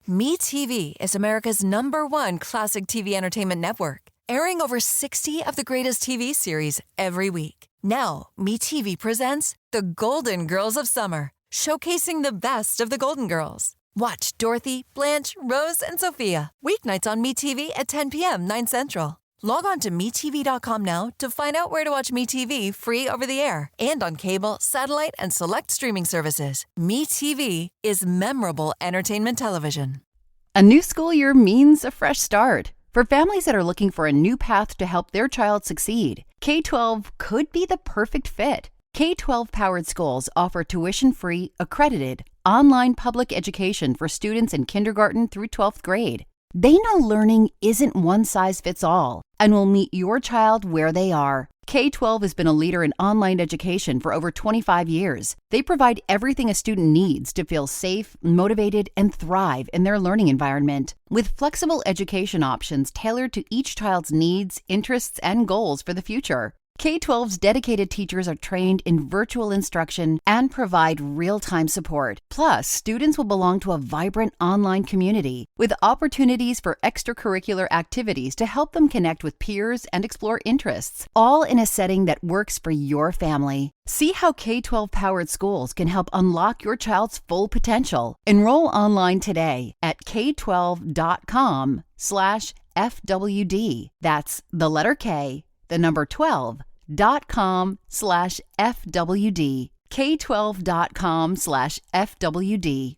MeTV is America's #1 classic TV entertainment network, airing over 60 of the greatest TV series every week. Now, MeTV presents The Golden Girls of Summer, showcasing the best of the Golden Girls. Watch Dorothy, Blanche, Rose, and Sophia, weeknights on MeTV at 10 p.m., 9 Central. Log on to MeTV.com now to find out where to watch MeTV free over the air and on cable, satellite, and select streaming services. MeTV is memorable entertainment television. A new school year means a fresh start. For families that are looking for a new path to help their child succeed, K-12 could be the perfect fit. K-12-powered schools offer tuition-free, accredited, online public education for students in kindergarten through 12th grade. They know learning isn't one size fits all and will meet your child where they are. K-12 has been a leader in online education for over 25 years. They provide everything a student needs to feel safe, motivated, and thrive in their learning environment. With flexible education options tailored to each child's needs, interests, and goals for the future. K-12's dedicated teachers are trained in virtual instruction and provide real-time support. Plus, students will belong to a vibrant online community with opportunities for extracurricular activities to help them connect with peers and explore interests, all in a setting that works for your family. See how K-12-powered schools can help unlock your child's full potential. Enroll online today at k12.com/FWD. That's the letter K, the number 12.com/FWD. K12.com/FWD.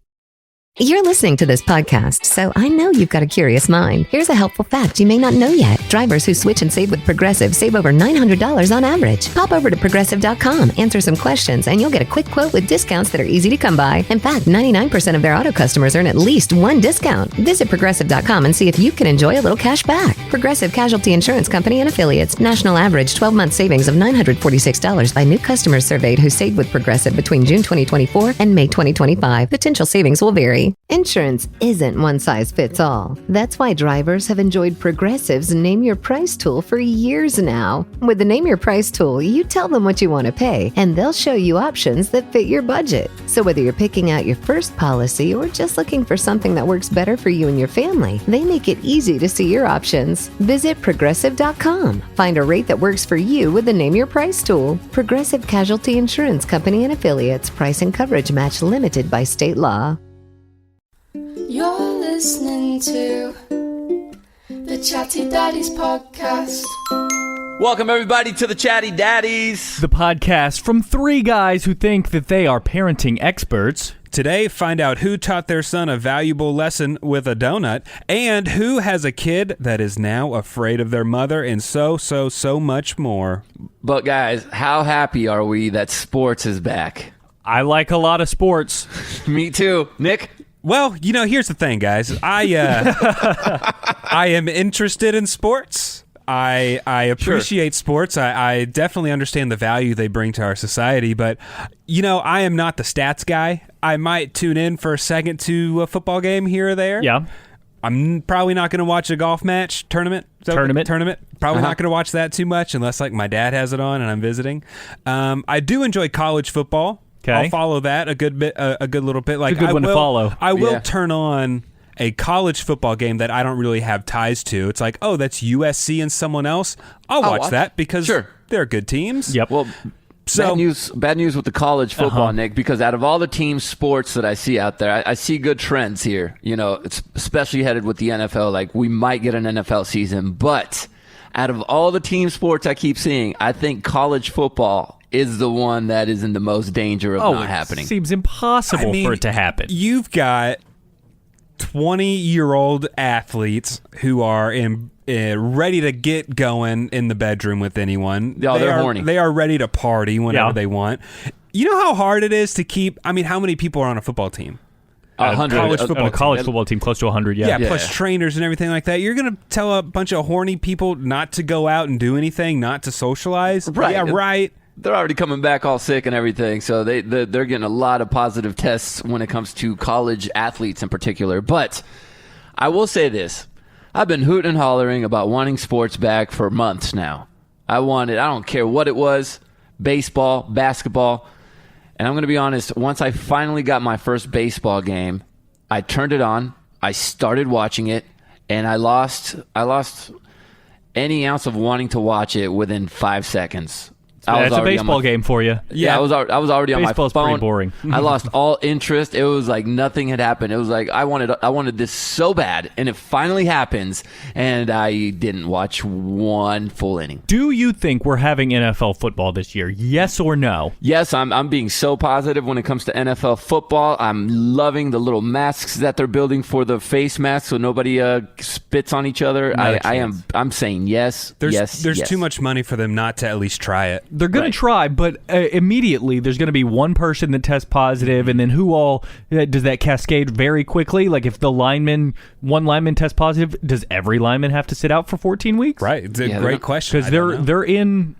You're listening to this podcast, so I know you've got a curious mind. Here's a helpful fact you may not know yet. Drivers who switch and save with Progressive save over $900 on average. Pop over to Progressive.com, answer some questions, and you'll get a quick quote with discounts that are easy to come by. In fact, 99% of their auto customers earn at least one discount. Visit Progressive.com and see if you can enjoy a little cash back. Progressive Casualty Insurance Company and Affiliates. National average 12-month savings of $946 by new customers surveyed who saved with Progressive between June 2024 and May 2025. Potential savings will vary. Insurance isn't one size fits all. That's why drivers have enjoyed Progressive's Name Your Price tool for years now. With the Name Your Price tool, you tell them what you want to pay, and they'll show you options that fit your budget. So whether you're picking out your first policy or just looking for something that works better for you and your family, they make it easy to see your options. Visit Progressive.com. Find a rate that works for you with the Name Your Price tool. Progressive Casualty Insurance Company and Affiliates. Price and coverage match limited by state law. You're listening to the Chatty Daddies podcast. Welcome, everybody, to the Chatty Daddies. The podcast from three guys who think that they are parenting experts. Today, find out who taught their son a valuable lesson with a donut and who has a kid that is now afraid of their mother and so much more. But, guys, how happy are we that sports is back? I like a lot of sports. Me too. Nick? Well, here's the thing, guys. I am interested in sports. I appreciate sports. I definitely understand the value they bring to our society. But, I am not the stats guy. I might tune in for a second to a football game here or there. Yeah. I'm probably not going to watch a golf match tournament. Probably not going to watch that too much unless my dad has it on and I'm visiting. I do enjoy college football. Okay. I'll follow that a good little bit. It's a good one to follow. I will turn on a college football game that I don't really have ties to. It's like, oh, that's USC and someone else. I'll watch that because they're good teams. Yep. Well, bad news with the college football, Nick, because out of all the team sports that I see out there, I see good trends here. It's especially headed with the NFL. Like, we might get an NFL season, but out of all the team sports I keep seeing, I think college football is the one that is in the most danger of not happening. It seems impossible for it to happen. You've got 20-year-old athletes who are ready to get going in the bedroom with anyone. They're horny. They are ready to party whenever they want. You know how hard it is to keep... how many people are on a football team? 100. College football team, close to 100, yeah. Yeah, plus trainers and everything like that. You're going to tell a bunch of horny people not to go out and do anything, not to socialize? Right. Yeah, right. They're already coming back all sick and everything, so they're getting a lot of positive tests when it comes to college athletes in particular. But I will say this. I've been hooting and hollering about wanting sports back for months now. I don't care what it was, baseball, basketball. And I'm going to be honest, once I finally got my first baseball game, I turned it on. I started watching it, and I lost any ounce of wanting to watch it within 5 seconds. That's a baseball game for you. Yeah, I was already on my phone. Baseball's pretty boring. I lost all interest. It was like nothing had happened. It was like I wanted this so bad, and it finally happens, and I didn't watch one full inning. Do you think we're having NFL football this year? Yes or no? Yes, I'm being so positive when it comes to NFL football. I'm loving the little masks that they're building for the face masks, so nobody spits on each other. I'm saying yes. There's too much money for them not to at least try it. They're going to try, but immediately there's going to be one person that tests positive, and then who all does that cascade very quickly? Like if one lineman tests positive, does every lineman have to sit out for 14 weeks? Right. It's a great question. Because they're in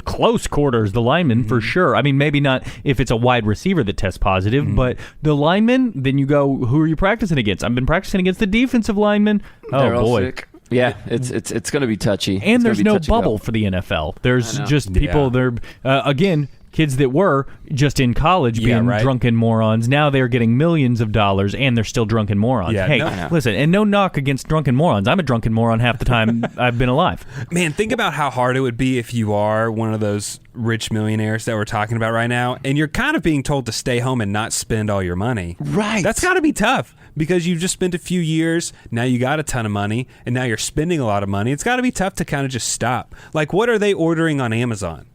close quarters, the linemen, for sure. I mean, maybe not if it's a wide receiver that tests positive, but the linemen, then you go, who are you practicing against? I've been practicing against the defensive linemen. They're oh, all boy. sick. Yeah, it's going to be touchy. And there's no bubble for the NFL. There's just people, they're, again, kids that were just in college being drunken morons. Now they're getting millions of dollars, and they're still drunken morons. Yeah, listen, and no knock against drunken morons. I'm a drunken moron half the time I've been alive. Man, think about how hard it would be if you are one of those rich millionaires that we're talking about right now, and you're kind of being told to stay home and not spend all your money. Right. That's got to be tough. Because you've just spent a few years, now you got a ton of money, and now you're spending a lot of money. It's got to be tough to kind of just stop. Like, what are they ordering on Amazon?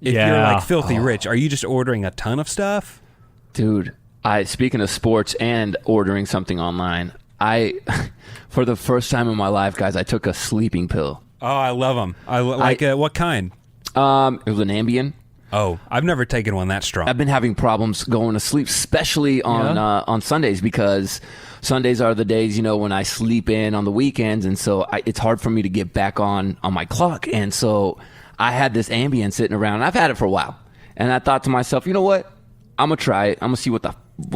If you're like filthy rich, are you just ordering a ton of stuff? Dude, speaking of sports and ordering something online, for the first time in my life, guys, I took a sleeping pill. Oh, I love them. What kind? It was an Ambien. Oh, I've never taken one that strong. I've been having problems going to sleep, especially on Sundays, because Sundays are the days, when I sleep in on the weekends, and so it's hard for me to get back on my clock. And so I had this Ambien sitting around, and I've had it for a while. And I thought to myself, you know what? I'm going to try it. I'm going to see what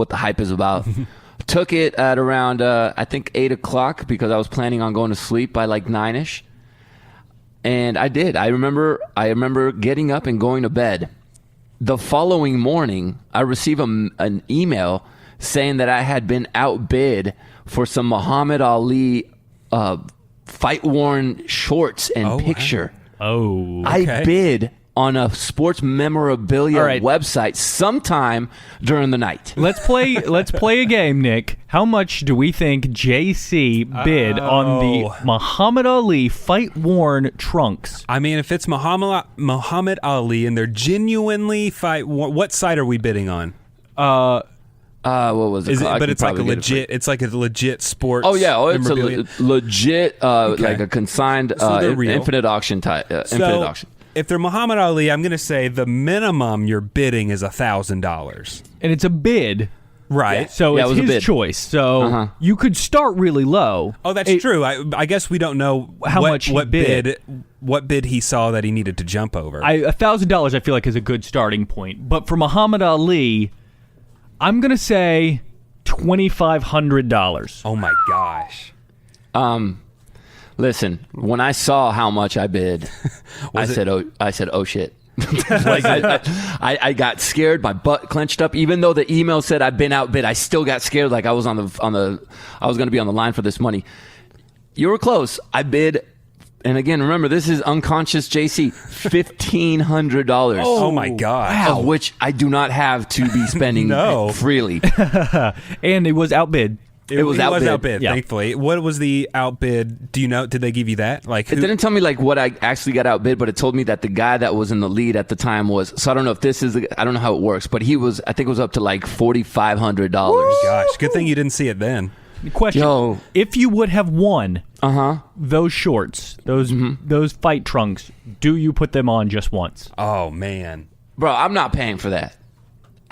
the hype is about. Took it at around, I think, 8 o'clock, because I was planning on going to sleep by like 9-ish. And I did. I remember getting up and going to bed. The following morning, I received an email saying that I had been outbid for some Muhammad Ali fight-worn shorts and picture. Wow. Oh, okay. I bid on a sports memorabilia website sometime during the night. Let's play a game, Nick. How much do we think JC bid on the Muhammad Ali fight-worn trunks? I mean, if it's Muhammad Ali and they're genuinely fight-worn, what site are we bidding on? What was it? But it's like a legit. It's like a legit sports. Oh yeah, it's a legit, like a consigned, infinite auction type. Infinite auction. If they're Muhammad Ali, I'm going to say the minimum you're bidding is $1,000. And it's a bid. Right. So it's his choice. So you could start really low. Oh, that's true. I guess we don't know how much what bid he saw that he needed to jump over. $1,000 I feel like is a good starting point. But for Muhammad Ali, I'm going to say $2,500. Oh my gosh. Listen, when I saw how much I bid, I said, "Oh shit!" Like I got scared. My butt clenched up. Even though the email said I've been outbid, I still got scared. Like I was I was going to be on the line for this money. You were close. I bid, and again, remember this is unconscious JC, $1,500. Oh my god! Of which I do not have to be spending freely. And it was outbid. It was outbid, yeah. Thankfully. What was the outbid? Do you know? Did they give you that? Like, it didn't tell me like what I actually got outbid, but it told me that the guy that was in the lead at the time was. So I don't know if this is. I don't know how it works, but he was. I think it was up to like $4,500. Gosh, good thing you didn't see it then. Question: if you would have won, those shorts, those fight trunks, do you put them on just once? Oh man, bro, I'm not paying for that.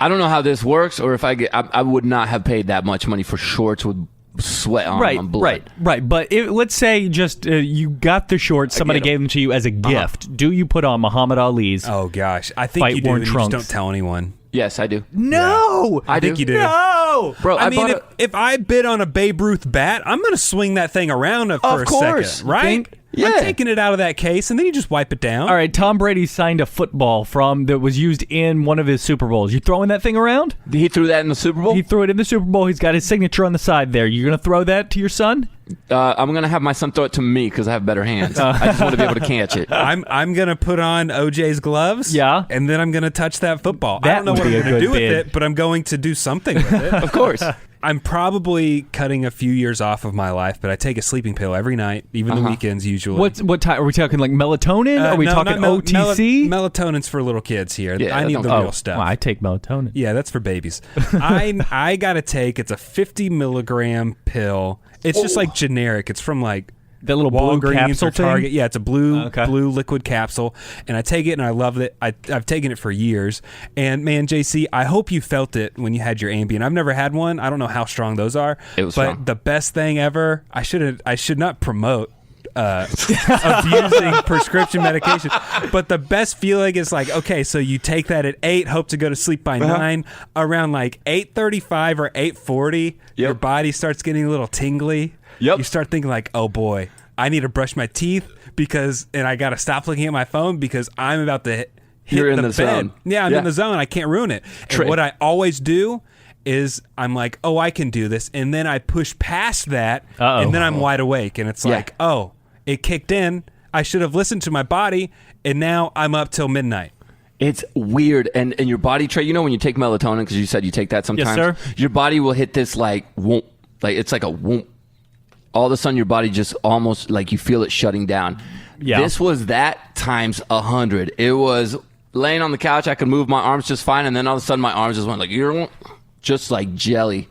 I don't know how this works, or if I would not have paid that much money for shorts with sweat on them and blood. Right. But let's say just you got the shorts, somebody gave them to you as a gift. Do you put on Muhammad Ali's? Oh gosh, I think you do. And you just don't tell anyone. Yes, I do. No, I think you do. No, bro. I mean, if I bid on a Babe Ruth bat, I'm going to swing that thing around for a second, right? Yeah. I'm taking it out of that case, and then you just wipe it down. All right, Tom Brady signed a football that was used in one of his Super Bowls. You throwing that thing around? He threw that in the Super Bowl? He threw it in the Super Bowl. He's got his signature on the side there. You going to throw that to your son? I'm going to have my son throw it to me because I have better hands. I just want to be able to catch it. I'm going to put on OJ's gloves. Yeah. And then I'm going to touch that football. That I don't know would what be I'm a going to good do with bid. it, but I'm going to do something with it. Of course. I'm probably cutting a few years off of my life, but I take a sleeping pill every night, even the weekends usually. What type? Are we talking like melatonin? Are we no, talking not OTC? Melatonin's for little kids here. Yeah, I need the real stuff. Well, I take melatonin. Yeah, that's for babies. I got to take, it's a 50 milligram pill. It's just like generic. It's from like That little blue Walgreens capsule or Target. thing? Yeah, it's a blue Okay. liquid capsule, and I take it and I love it. I've taken it for years, and man, JC, I hope you felt it when you had your Ambien. I've never had one. I don't know how strong those are. It was but strong. the best thing ever. I should not promote abusing prescription medication, but the best feeling is like, okay, so you take that at 8, hope to go to sleep by 9, around like 8:35 or 8:40, your body starts getting a little tingly. Yep. You start thinking like, oh boy, I need to brush my teeth and I got to stop looking at my phone because I'm about to hit You're in the the bed. zone. Yeah, I'm Yeah. in the zone. I can't ruin it. And what I always do is I'm like, oh, I can do this. And then I push past that, and then I'm wide awake. And it's like, oh, it kicked in. I should have listened to my body, and now I'm up till midnight. It's weird. And your body, Trey, you know when you take melatonin, because you said you take that sometimes? Yes, sir. Your body will hit this like, whoomp. Like, it's like a whoomp. All of a sudden, your body just almost like you feel it shutting down. Yeah. This was that times 100. It was laying on the couch. I could move my arms just fine. And then all of a sudden, my arms just went like, just like jelly.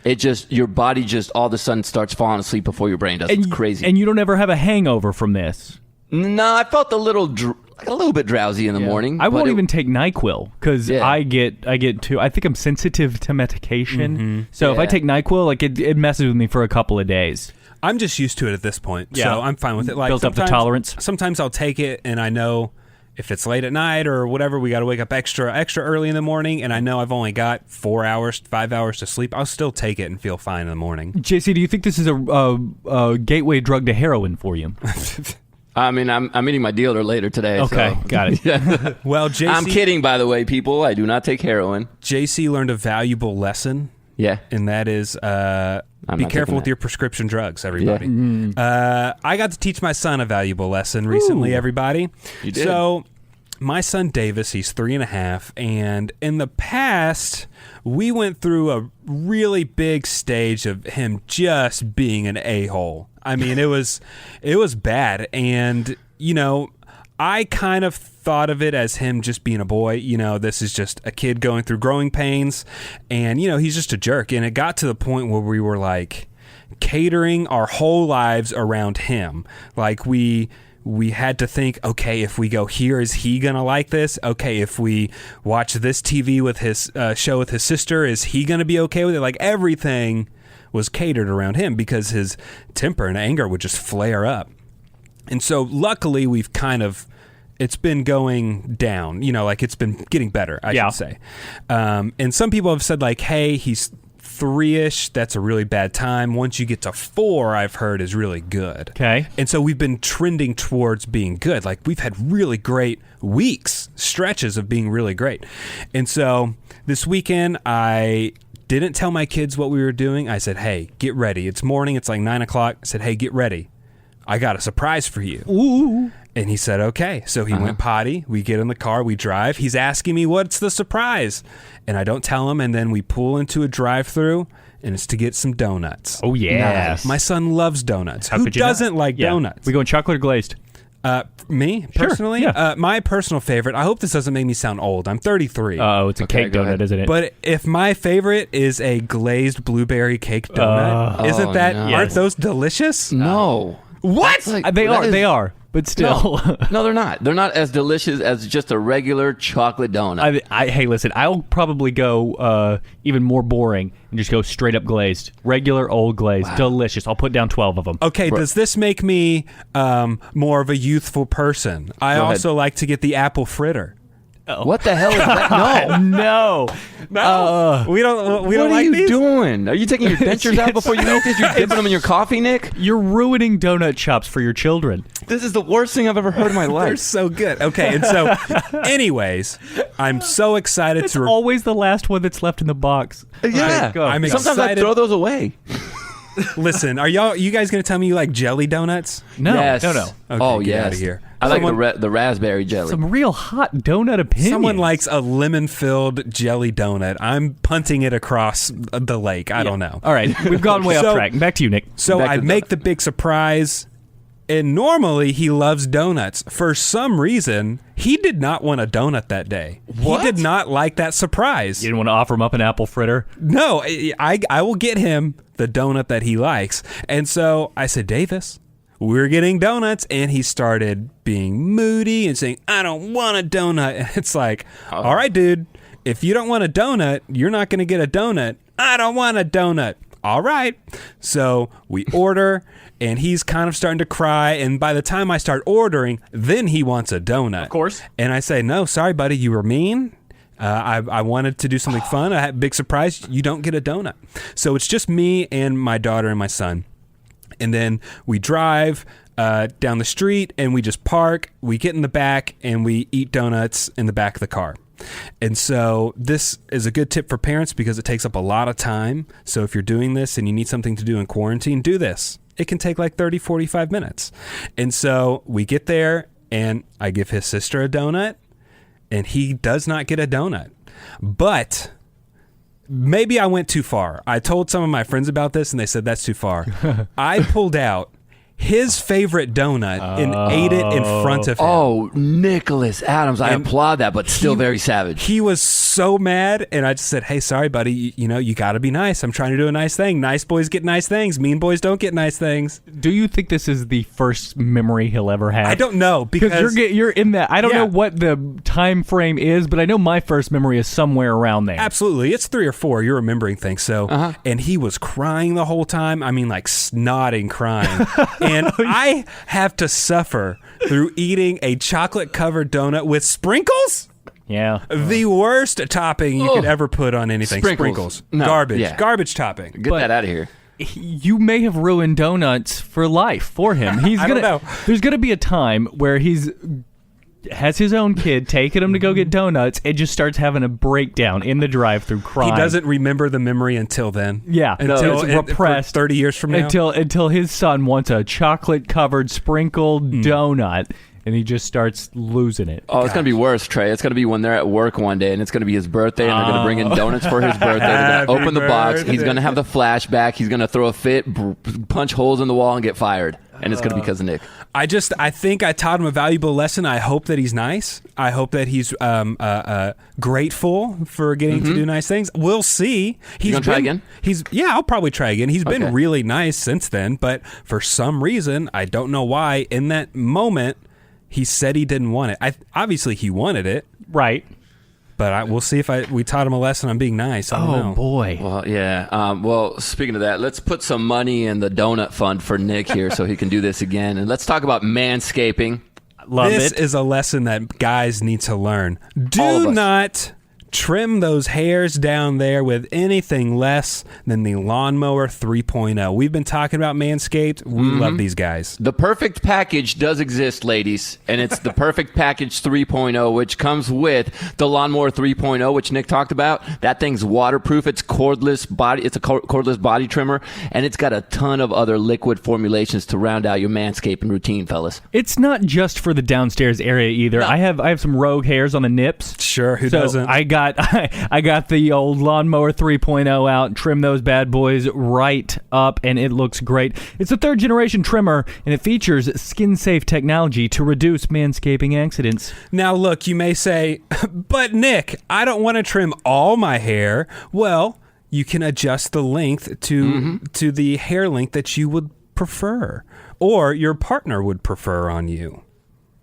It just, your body just all of a sudden starts falling asleep before your brain does. It's crazy. And you don't ever have a hangover from this. No, I felt a little bit drowsy in the morning. I won't but even take NyQuil because I get too. I think I'm sensitive to medication. So if I take NyQuil, like it messes with me for a couple of days. I'm just used to it at this point, so I'm fine with it. Like Built up the tolerance. Sometimes I'll take it, and I know if it's late at night or whatever, we got to wake up extra early in the morning, and I know I've only got 4 hours, 5 hours to sleep. I'll still take it and feel fine in the morning. JC, do you think this is a gateway drug to heroin for you? I mean, I'm meeting my dealer later today. Okay, so. got it. Well, JC, I'm kidding, by the way, people. I do not take heroin. JC learned a valuable lesson. Yeah. And that is be not careful taking with that. your prescription drugs, everybody. Yeah. I got to teach my son a valuable lesson recently, everybody. You did. So my son Davis, he's 3.5, and in the past, we went through a really big stage of him just being an a-hole. I mean, it was bad, and I kind of thought of it as him just being a boy. This is just a kid going through growing pains, and he's just a jerk. And it got to the point where we were like catering our whole lives around him. Like we had to think, okay, if we go here, is he gonna like this? Okay, if we watch this TV with his show with his sister, is he gonna be okay with it? Like everything was catered around him because his temper and anger would just flare up. And so luckily it's been going down, like it's been getting better, I should say. And some people have said like, hey, he's 3-ish, that's a really bad time. Once you get to 4, I've heard is really good. Okay. And so we've been trending towards being good. Like we've had really great weeks, stretches of being really great. And so this weekend, I didn't tell my kids what we were doing. I said, hey, get ready. It's morning. It's like 9 o'clock. I said, hey, get ready. I got a surprise for you. Ooh. And he said, okay. So he went potty. We get in the car. We drive. He's asking me, what's the surprise? And I don't tell him. And then we pull into a drive-thru, and it's to get some donuts. Oh, yeah. Nice. My son loves donuts. How Who could you not? doesn't like Yeah. donuts? We going chocolate or glazed? Me, personally? yeah. My personal favorite, I hope this doesn't make me sound old. I'm 33. Oh, it's a Okay, cake go donut, ahead. isn't it? But if my favorite is a glazed blueberry cake donut, isn't that, no. aren't Yes. those delicious? No. What? They are, but still. No, they're not. They're not as delicious as just a regular chocolate donut. Hey, listen, I'll probably go even more boring and just go straight up glazed. Regular old glazed. Delicious. I'll put down 12 of them. Okay, does this make me more of a youthful person? I Go also ahead. like to get the apple fritter. What the hell is that? No. No. We don't What like are you these? doing? Are you taking your dentures out before you eat this? You're dipping them in your coffee, Nick? You're ruining donut shops for your children. This is the worst thing I've ever heard in my They're life. so good. Okay, and so, anyways, I'm so excited It's to. always the last one that's left in the box. Yeah. Go. I'm Sometimes I excited. throw those away. Listen, you guys going to tell me you like jelly donuts? No, Yes. no. Okay, Oh, get yes. out of here. I like Someone- the raspberry jelly. Some real hot donut opinions. Someone likes a lemon-filled jelly donut. I'm punting it across the lake. I don't know. All right, we've gone way off So- track. Back to you, Nick. So Back I to make the big surprise, and normally he loves donuts. For some reason, he did not want a donut that day. What? He did not like that surprise. You didn't want to offer him up an apple fritter? No, I will get him the donut that he likes. And so I said, Davis, we're getting donuts. And he started being moody and saying, I don't want a donut. And it's like, all right, dude, if you don't want a donut, you're not going to get a donut. I don't want a donut. All right. So we order, and he's kind of starting to cry. And by the time I start ordering, then he wants a donut. Of course. And I say, no, sorry, buddy, you were mean. I wanted to do something fun. I had a big surprise. You don't get a donut. So it's just me and my daughter and my son. And then we drive down the street, and we just park. We get in the back, and we eat donuts in the back of the car. And so this is a good tip for parents because it takes up a lot of time. So if you're doing this and you need something to do in quarantine, do this. It can take like 30, 45 minutes. And so we get there, and I give his sister a donut, and he does not get a donut. But maybe I went too far. I told some of my friends about this, and they said that's too far. I pulled out his favorite donut and ate it in front of him. Oh, Nicholas Adams. I applaud that, but still very savage. He was so mad, and I just said, hey, sorry, buddy. You got to be nice. I'm trying to do a nice thing. Nice boys get nice things. Mean boys don't get nice things. Do you think this is the first memory he'll ever have? I don't know, because you're in that. I don't Yeah. know what the time frame is, but I know my first memory is somewhere around there. absolutely, it's 3 or 4. You're remembering things. So, and he was crying the whole time. I mean, like snotting crying. And I have to suffer through eating a chocolate-covered donut with sprinkles? Yeah. The worst topping you could ever put on anything. Sprinkles. No, Garbage. yeah. Garbage topping. Get that out of here. You may have ruined donuts for life for him. He's I gonna. don't know. There's gonna be a time where has his own kid taking him to go get donuts and just starts having a breakdown in the drive-through crying. He doesn't remember the memory until then. Yeah, Until it's repressed 30 years from now. until his son wants a chocolate-covered sprinkled donut, and he just starts losing it. Oh, it's going to be worse, Trey. It's going to be when they're at work one day, and it's going to be his birthday, and they're going to bring in donuts for his birthday. They're going to open the box. He's going to have the flashback. He's going to throw a fit, punch holes in the wall, and get fired. And it's going to be because of Nick. I think I taught him a valuable lesson. I hope that he's nice. I hope that he's grateful for getting to do nice things. We'll see. You gonna try again? I'll probably try again. He's been Okay. really nice since then, but for some reason, I don't know why, in that moment, he said he didn't want it. Obviously, he wanted it, Right. but we'll see if we taught him a lesson on being nice. I don't know. Boy. Well, yeah. Well, speaking of that, let's put some money in the donut fund for Nick here so he can do this again. And let's talk about manscaping. Love This it. is a lesson that guys need to learn. All of Do us. not trim those hairs down there with anything less than the Lawnmower 3.0. We've been talking about Manscaped. We love these guys. The perfect package does exist, ladies, and it's the perfect package 3.0, which comes with the Lawnmower 3.0, which Nick talked about. That thing's waterproof. It's cordless body. It's a cordless body trimmer, and it's got a ton of other liquid formulations to round out your manscaping routine, fellas. It's not just for the downstairs area either. No. I have some rogue hairs on the nips. Sure, who So doesn't? I got the old Lawnmower 3.0 out, trim those bad boys right up, and it looks great. It's a third generation trimmer, and it features skin safe technology to reduce manscaping accidents. Now, look, you may say, but Nick, I don't want to trim all my hair. Well, you can adjust the length to the hair length that you would prefer, or your partner would prefer on you.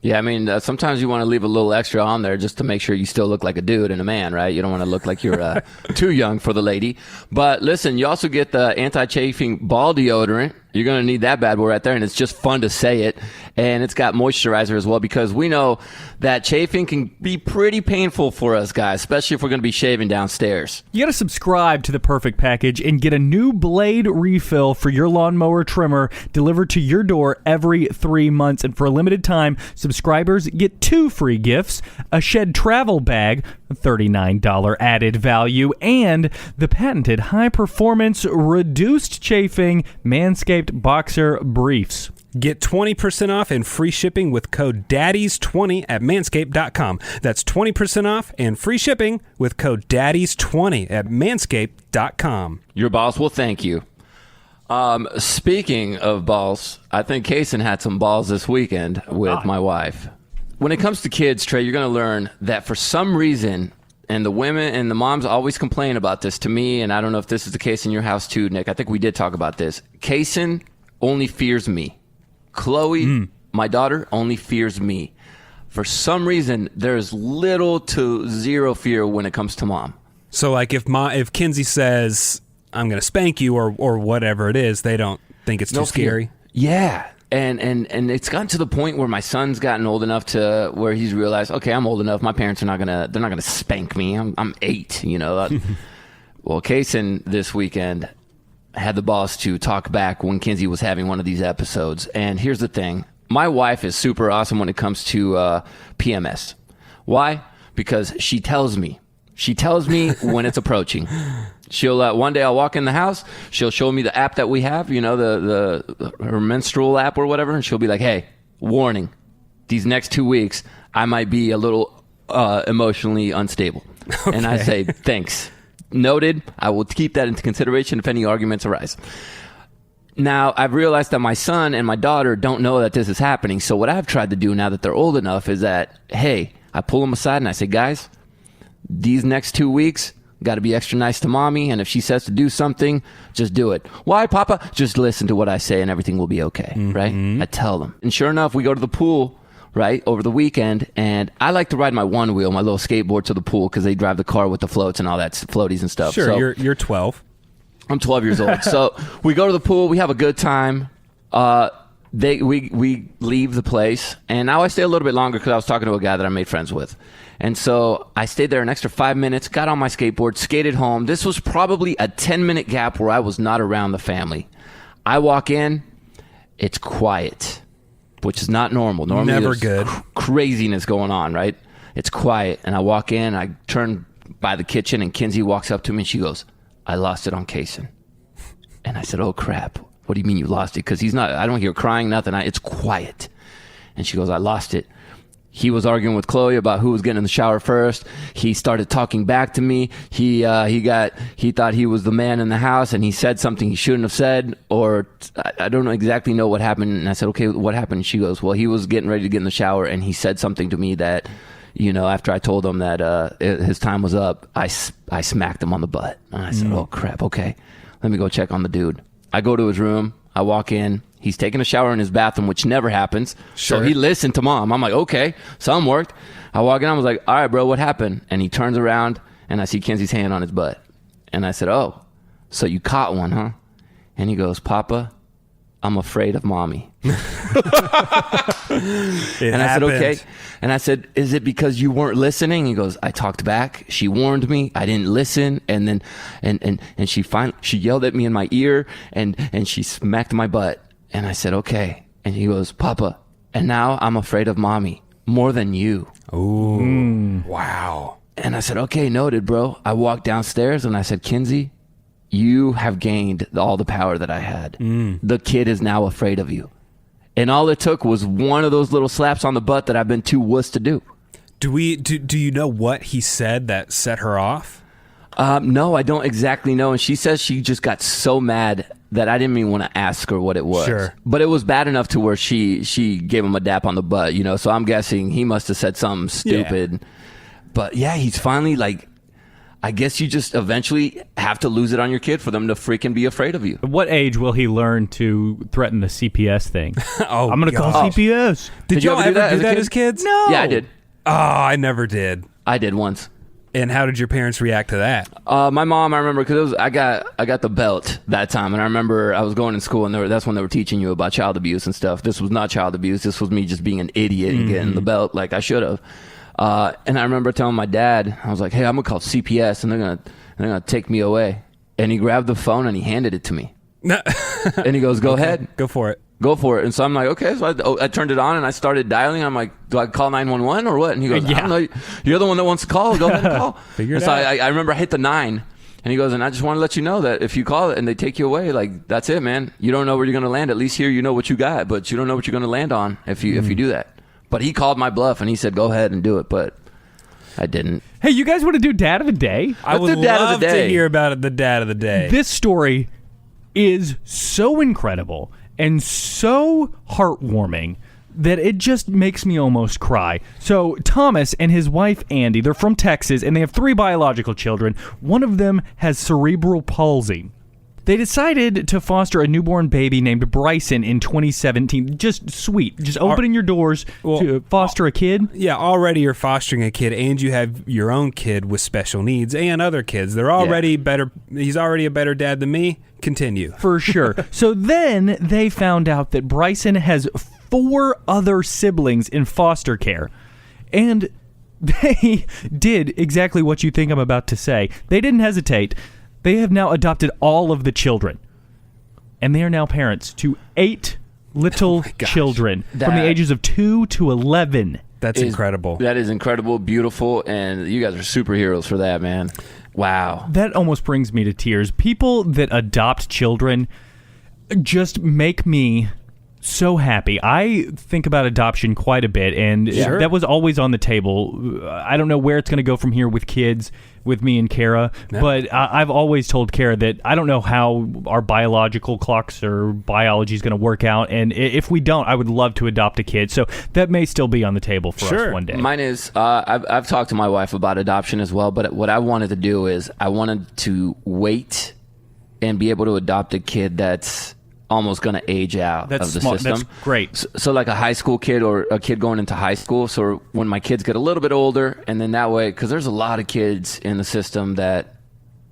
Yeah, I mean, sometimes you want to leave a little extra on there just to make sure you still look like a dude and a man, right? You don't want to look like you're too young for the lady. But listen, you also get the anti-chafing ball deodorant. You're going to need that bad boy right there, and it's just fun to say it. And it's got moisturizer as well, because we know that chafing can be pretty painful for us guys, especially if we're going to be shaving downstairs. You got to subscribe to the Perfect Package and get a new blade refill for your lawnmower trimmer delivered to your door every 3 months. And for a limited time, subscribers get 2 free gifts, a Shed travel bag, a $39 added value, and the patented high-performance reduced chafing Manscaped Boxer Briefs. Get 20% off and free shipping with code DADDIES20 at manscaped.com. That's 20% off and free shipping with code DADDIES20 at manscaped.com. Your boss will thank you. Speaking of balls, I think Kaysen had some balls this weekend with my wife. When it comes to kids, Trey, you're going to learn that for some reason, and the women and the moms always complain about this to me, and I don't know if this is the case in your house too, Nick. I think we did talk about this. Kaysen only fears me. Chloe, my daughter, only fears me. For some reason, there's little to zero fear when it comes to mom. So, like, if Kinsey says, I'm going to spank you or whatever it is, they don't think it's too scary? Yeah. And it's gotten to the point where my son's gotten old enough to where he's realized, okay, I'm old enough. My parents are they're not gonna spank me. I'm 8, you know. Well, Kaysen this weekend had the balls to talk back when Kinsey was having one of these episodes. And here's the thing. My wife is super awesome when it comes to PMS. Why? Because she tells me when it's approaching. She'll one day I'll walk in the house, she'll show me the app that we have, you know, her menstrual app or whatever, and she'll be like, hey, warning, these next 2 weeks I might be a little emotionally unstable. Okay. And I say, thanks. Noted. I will keep that into consideration if any arguments arise. Now, I've realized that my son and my daughter don't know that this is happening. So what I've tried to do now that they're old enough is that, hey, I pull them aside and I say, guys, these next 2 weeks, got to be extra nice to mommy. And if she says to do something, just do it. Why, Papa? Just listen to what I say and everything will be okay, right? I tell them. And sure enough, we go to the pool, right, over the weekend, and I like to ride my one wheel, my little skateboard, to the pool because they drive the car with the floats and all that, floaties and stuff. Sure, so, you're 12. I'm 12 years old. So we go to the pool, we have a good time. We leave the place, and now I stay a little bit longer because I was talking to a guy that I made friends with. And so I stayed there an extra 5 minutes, got on my skateboard, skated home. This was probably a 10-minute gap where I was not around the family. I walk in, it's quiet, which is not normal. Normally never there's good. Craziness going on, right? It's quiet, and I walk in, I turn by the kitchen, and Kinsey walks up to me, and she goes, I lost it on Kaysen. And I said, oh, crap. What do you mean you lost it? Because I don't hear crying, nothing. It's quiet. And she goes, I lost it. He was arguing with Chloe about who was getting in the shower first. He started talking back to me. He thought he was the man in the house, and he said something he shouldn't have said, or I don't exactly know what happened. And I said, okay, what happened? She goes, well, he was getting ready to get in the shower, and he said something to me that, you know, after I told him that his time was up, I smacked him on the butt. And I said, oh, crap, okay. Let me go check on the dude. I go to his room. I walk in. He's taking a shower in his bathroom, which never happens. Sure. So he listened to mom. I'm like, okay, something worked. I walk in. I was like, all right, bro, what happened? And he turns around, and I see Kinsey's hand on his butt. And I said, oh, so you caught one, huh? And he goes, Papa, I'm afraid of mommy. And I said, okay. And I said, is it because you weren't listening? He goes, I talked back. She warned me. I didn't listen. And then, and she yelled at me in my ear, and she smacked my butt. And I said, okay. And he goes, Papa, and now I'm afraid of mommy more than you. Ooh. Wow. And I said, okay, noted, bro. I walked downstairs and I said, Kinsey, you have gained all the power that I had. The kid is now afraid of you. And all it took was one of those little slaps on the butt that I've been too wuss to do. Do you know what he said that set her off? No, I don't exactly know. And she says she just got so mad that I didn't even want to ask her what it was. Sure. But it was bad enough to where she gave him a dap on the butt, you know. So I'm guessing he must have said something stupid. Yeah. But yeah, he's finally like, I guess you just eventually have to lose it on your kid for them to freaking be afraid of you. At what age will he learn to threaten the CPS thing? Oh, I'm going to call CPS. Did y'all ever do that as kids? No. Yeah, I did. Oh, I never did. I did once. And how did your parents react to that? My mom, I remember, because I got the belt that time, and I remember I was going to school, and that's when they were teaching you about child abuse and stuff. This was not child abuse. This was me just being an idiot and getting the belt like I should have. And I remember telling my dad, I was like, "Hey, I'm gonna call CPS, and they're gonna take me away." And he grabbed the phone and he handed it to me, and he goes, "Go ahead, go for it." Go for it. And so I'm like, okay. So I turned it on and I started dialing. I'm like, do I call 911 or what? And he goes, I don't know. You're the one that wants to call. Go ahead and call. Figure it out. I remember I hit the 9. And he goes, and I just want to let you know that if you call it and they take you away, like, that's it, man. You don't know where you're going to land. At least here you know what you got, but you don't know what you're going to land on if you do that. But he called my bluff and he said, go ahead and do it. But I didn't. Hey, you guys want to do Dad of the Day? I would love to hear about it, the Dad of the Day. This story is so incredible and so heartwarming that it just makes me almost cry. So Thomas and his wife Andy, they're from Texas, and they have 3 biological children. One of them has cerebral palsy. They decided to foster a newborn baby named Bryson in 2017. Just sweet. Just opening your doors to foster a kid. Yeah, already you're fostering a kid, and you have your own kid with special needs and other kids. They're already better. He's already a better dad than me. Continue. For sure. So then they found out that Bryson has 4 other siblings in foster care. And they did exactly what you think I'm about to say. They didn't hesitate. They have now adopted all of the children. And they are now parents to 8 little children from the ages of 2 to 11. That's incredible. That is incredible, beautiful, and you guys are superheroes for that, man. Wow. That almost brings me to tears. People that adopt children just make me so happy. I think about adoption quite a bit, and that was always on the table. I don't know where it's going to go from here with kids, with me and Kara, but I've always told Kara that I don't know how our biological clocks or biology is going to work out, and if we don't, I would love to adopt a kid. So that may still be on the table for us one day. Mine is, I've talked to my wife about adoption as well, but what I wanted to do is I wanted to wait and be able to adopt a kid that's almost going to age out of the system. That's great. So like a high school kid or a kid going into high school. So when my kids get a little bit older, and then that way, because there's a lot of kids in the system that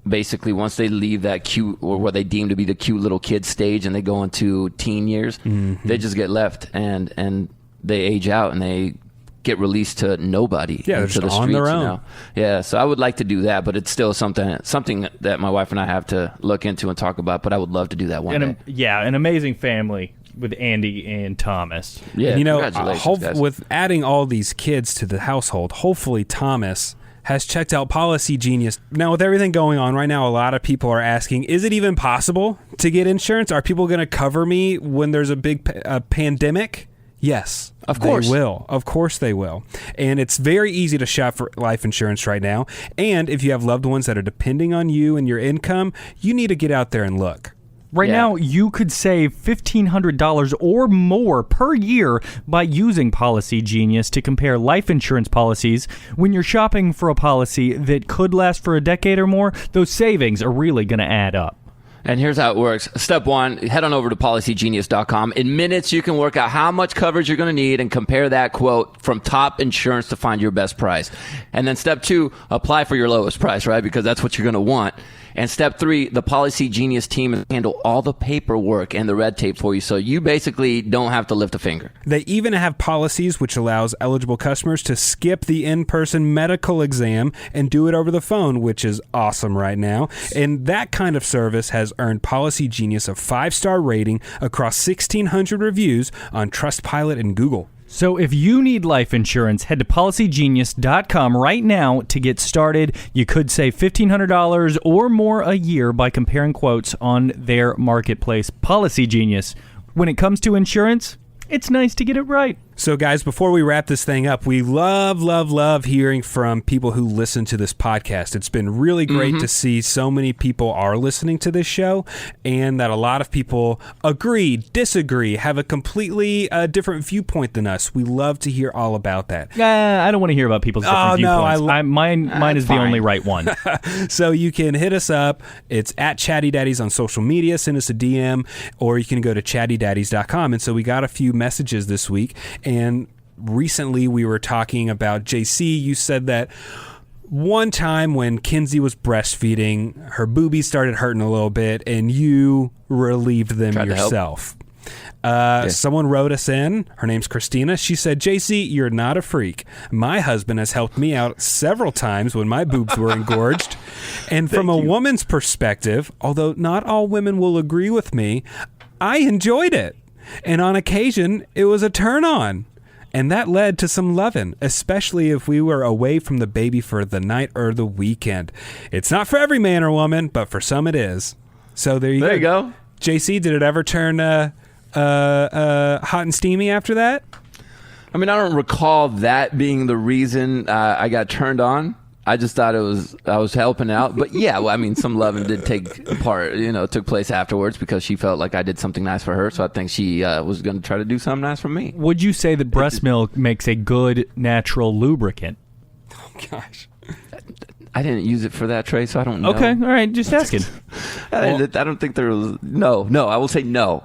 basically once they leave that cute or what they deem to be the cute little kid stage and they go into teen years, they just get left and they age out and they get released to nobody. Yeah, they're just on streets, their own. You know? Yeah, so I would like to do that, but it's still something that my wife and I have to look into and talk about, but I would love to do that one day. Yeah, an amazing family with Andy and Thomas. Yeah, and, congratulations, guys. With adding all these kids to the household, hopefully Thomas has checked out Policy Genius. Now, with everything going on right now, a lot of people are asking, is it even possible to get insurance? Are people going to cover me when there's a big pandemic? Yes, of course they will. Of course they will. And it's very easy to shop for life insurance right now. And if you have loved ones that are depending on you and your income, you need to get out there and look. Right now, you could save $1,500 or more per year by using Policy Genius to compare life insurance policies. When you're shopping for a policy that could last for a decade or more, those savings are really going to add up. And here's how it works. Step 1, head on over to policygenius.com. In minutes, you can work out how much coverage you're going to need and compare that quote from top insurance to find your best price. And then step 2, apply for your lowest price, right? Because that's what you're going to want. And step 3, the Policy Genius team handle all the paperwork and the red tape for you, so you basically don't have to lift a finger. They even have policies which allows eligible customers to skip the in-person medical exam and do it over the phone, which is awesome right now. And that kind of service has earned Policy Genius a 5-star rating across 1,600 reviews on Trustpilot and Google. So if you need life insurance, head to policygenius.com right now to get started. You could save $1,500 or more a year by comparing quotes on their marketplace. Policy Genius. When it comes to insurance, it's nice to get it right. So, guys, before we wrap this thing up, we love hearing from people who listen to this podcast. It's been really great to see so many people are listening to this show and that a lot of people agree, disagree, have a completely different viewpoint than us. We love to hear all about that. I don't want to hear about people's different viewpoints. Mine is the only right one. So you can hit us up. It's at Chatty Daddies on social media. Send us a DM, or you can go to chattydaddies.com. And so we got a few messages this week. And recently we were talking about JC. You said that one time when Kinsey was breastfeeding, her boobies started hurting a little bit, and you relieved them yourself. Someone wrote us in. Her name's Christina. She said, JC, you're not a freak. My husband has helped me out several times when my boobs were engorged. And from a woman's perspective, although not all women will agree with me, I enjoyed it. And on occasion, it was a turn on. And that led to some lovin', especially if we were away from the baby for the night or the weekend. It's not for every man or woman, but for some it is. So there you go. JC, did it ever turn hot and steamy after that? I mean, I don't recall that being the reason I got turned on. I just thought I was helping out. But yeah, well, I mean, some loving did took place afterwards because she felt like I did something nice for her. So I think she was going to try to do something nice for me. Would you say that breast milk makes a good natural lubricant? Oh, gosh. I didn't use it for that, Trey, so I don't know. Okay, all right, just asking. I don't think there was... No, I will say no.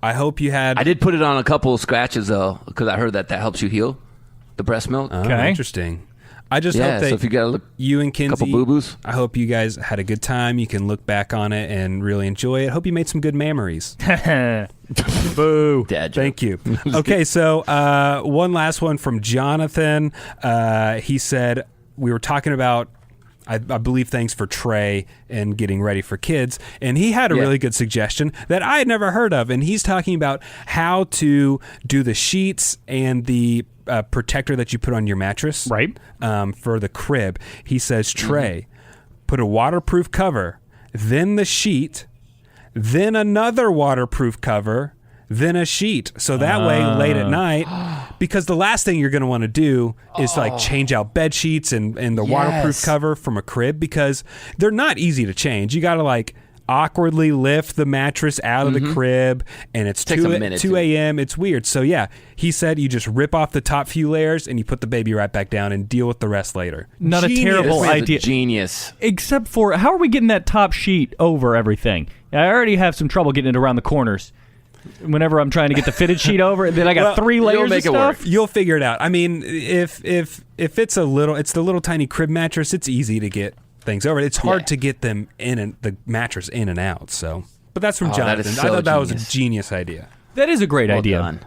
I hope you had... I did put it on a couple of scratches, though, because I heard that helps you heal the breast milk. Okay. Interesting. I just hope that so if you got you and Kinsey, couple boo-boos. I hope you guys had a good time. You can look back on it and really enjoy it. Hope you made some good memories. Boo. Dad joke. Thank you. Okay, so one last one from Jonathan. He said, we were talking about, I believe, things for Trey and getting ready for kids. And he had a really good suggestion that I had never heard of. And he's talking about how to do the sheets and the protector that you put on your mattress. Right. For the crib. He says, Trey, put a waterproof cover, then the sheet, then another waterproof cover, then a sheet. So that way, late at night, because the last thing you're going to want to do is like change out bed sheets and the waterproof cover from a crib, because they're not easy to change. You got to like awkwardly lift the mattress out of the crib, and it's 2 a.m. It's weird. So yeah, he said you just rip off the top few layers and you put the baby right back down and deal with the rest later. Not a terrible idea. Genius. Except for, how are we getting that top sheet over everything? I already have some trouble getting it around the corners. Whenever I'm trying to get the fitted sheet over, and then I got 3 layers of stuff. You'll figure it out. I mean, if it's the little tiny crib mattress, it's easy to get things over. It's hard to get them the mattress in and out. So, but that's from Jonathan. I thought that was a genius idea. That is a great idea. Done.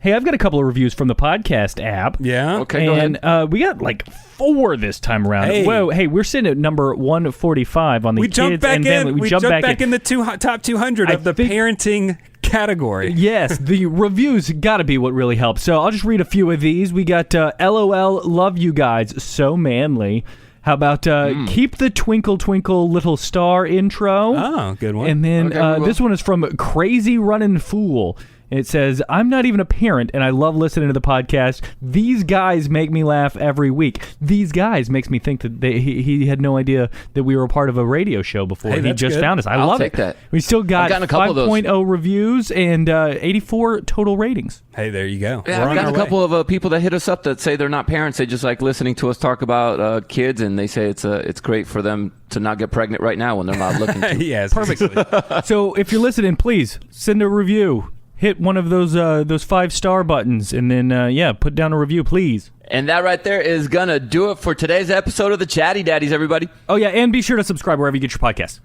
Hey, I've got a couple of reviews from the podcast app. Yeah. Okay, go ahead. And we got like 4 this time around. Hey. Whoa, hey, we're sitting at number 145 on the we kids. Jumped back and in. family. We jumped back in the top 200 of the parenting category. Yes, the reviews got to be what really helps. So I'll just read a few of these. We got LOL, love you guys, so manly. How about keep the twinkle twinkle little star intro? Oh, good one. And then this one is from Crazy Runnin' Fool. It says, I'm not even a parent, and I love listening to the podcast. These guys make me laugh every week. These guys makes me think that he had no idea that we were a part of a radio show before. Hey, he just found us. I'll love take it. that. We still got 5.0 reviews and 84 total ratings. Hey, there you go. Yeah, I've got a couple of people that hit us up that say they're not parents. They just like listening to us talk about kids, and they say it's great for them to not get pregnant right now when they're not looking to. Yes, perfectly. So if you're listening, please send a review. Hit one of those 5-star buttons, and then put down a review, please. And that right there is gonna do it for today's episode of the Chatty Daddies, everybody. Oh yeah, and be sure to subscribe wherever you get your podcasts.